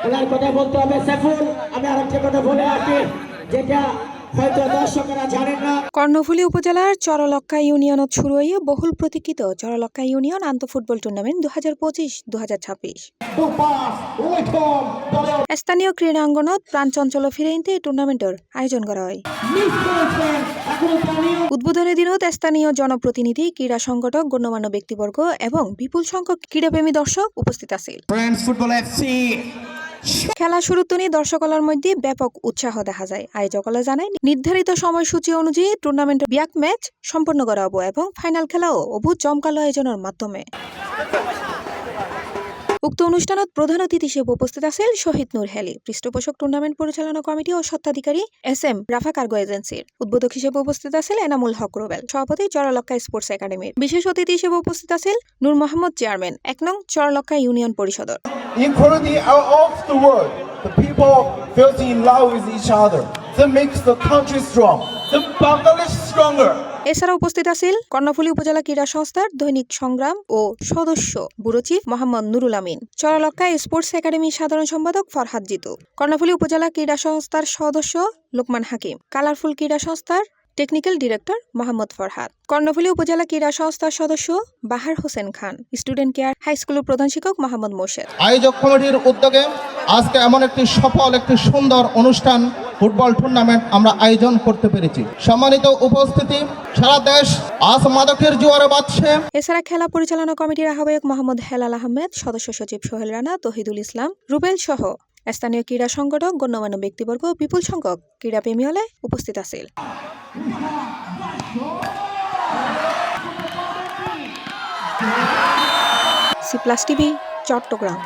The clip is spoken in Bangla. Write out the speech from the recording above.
ওনার কথা বলতে হবে সাইফুল। আমি আরেকটা কথা বলে রাখি, যেটা হয়তো দর্শকেরা জানেন না। কর্ণফুলী উপজেলার চরলক্কা ইউনিয়নত শুরু হয়ে বহুল প্রতীক্ষিত চরলক্কা ইউনিয়ন আন্তঃ ফুটবল টুর্নামেন্ট 2025-2026 স্থানীয় ক্রীড়াঙ্গনত প্রাণচঞ্চল ফিরাইতে এই টুর্নামেন্টের আয়োজন করা হয়। উদ্বোধনী দিনত স্থানীয় জনপ্রতিনিধি, ক্রীড়া সংগঠক, গণ্যমান্য ব্যক্তিবর্গ এবং বিপুল সংখ্যক ক্রীড়াপ্রেমী দর্শক উপস্থিত আছিল। খেলা শুরুতনি দর্শকলার মধ্যে ব্যাপক উৎসাহ দেখা যায়। আয়োজকরা জানায় নির্ধারিত সময়সূচি অনুযায়ী টুর্নামেন্টের ব্যাক ম্যাচ সম্পন্ন করা হবো এবং ফাইনাল খেলাও অভূত জমকালো আয়োজনের মাধ্যমে। উক্ত অনুষ্ঠানত প্রধান অতিথি হিসেবে উপস্থিত আছেন শহীদ নূর হেলি, পৃষ্ঠপোষক টুর্নামেন্ট পরিচালনা কমিটি ও স্বত্বাধিকারী SM রাফা কার্গো এজেন্সির। উদ্বোধক হিসেবে উপস্থিত আছেন এনামুল হক রুবেল, সভাপতি চরলক্কা স্পোর্টস একাডেমির। বিশেষ অতিথি হিসেবে উপস্থিত আছেন নূর মোহাম্মদ, চেয়ারম্যান 1 নং চরলক্কা union পরিষদর। Equality out of the world, the people fell in love with each other. That makes the country strong. The Bangladesh stronger. এছাড়া উপস্থিত আছেন কর্ণফুলী উপজেলা ক্রীড়া সংস্থার দৈনিক সংগ্রাম ও সদস্য bureau chief Mohammad Nurul Amin, চরলক্কা sports একাডেমির সাধারণ সম্পাদক ফরহাদ জিতু, কর্ণফুলী উপজেলা ক্রীড়া সংস্থার সদস্য লোকমান হাকিম, কালারফুল ক্রীড়া সংস্থার technical director Mohammad Farhad, Karnaphuli উপজেলা ক্রীড়া সংস্থার সদস্য বাহার Hossain Khan, student care high স্কুলের প্রধান শিক্ষক মোহাম্মদ মোর্শেদ। আয়োজক কমিটির উদ্যোগে আজকে এমন একটি সফল, একটি সুন্দর অনুষ্ঠান ফুটবল টুর্নামেন্ট আমরা আয়োজন করতে পেরেছি। সম্মানিত উপস্থিতি, সারা দেশ আজ মাদকের জোয়ারে বাজছে। এছাড়া খেলা পরিচালনা কমিটির আহ্বায়ক মোহাম্মদ হেলাল আহমেদ, সদস্য সচিব সোহেল রানা, তহিদুল ইসলাম, রুবেল সহ স্থানীয় ক্রীড়া সংগঠক, গণ্যমান্য ব্যক্তিবর্গ, বিপুল সংখ্যক ক্রীড়াপ্রেমী হলে উপস্থিত আছিল। C+ TV, Chittagong.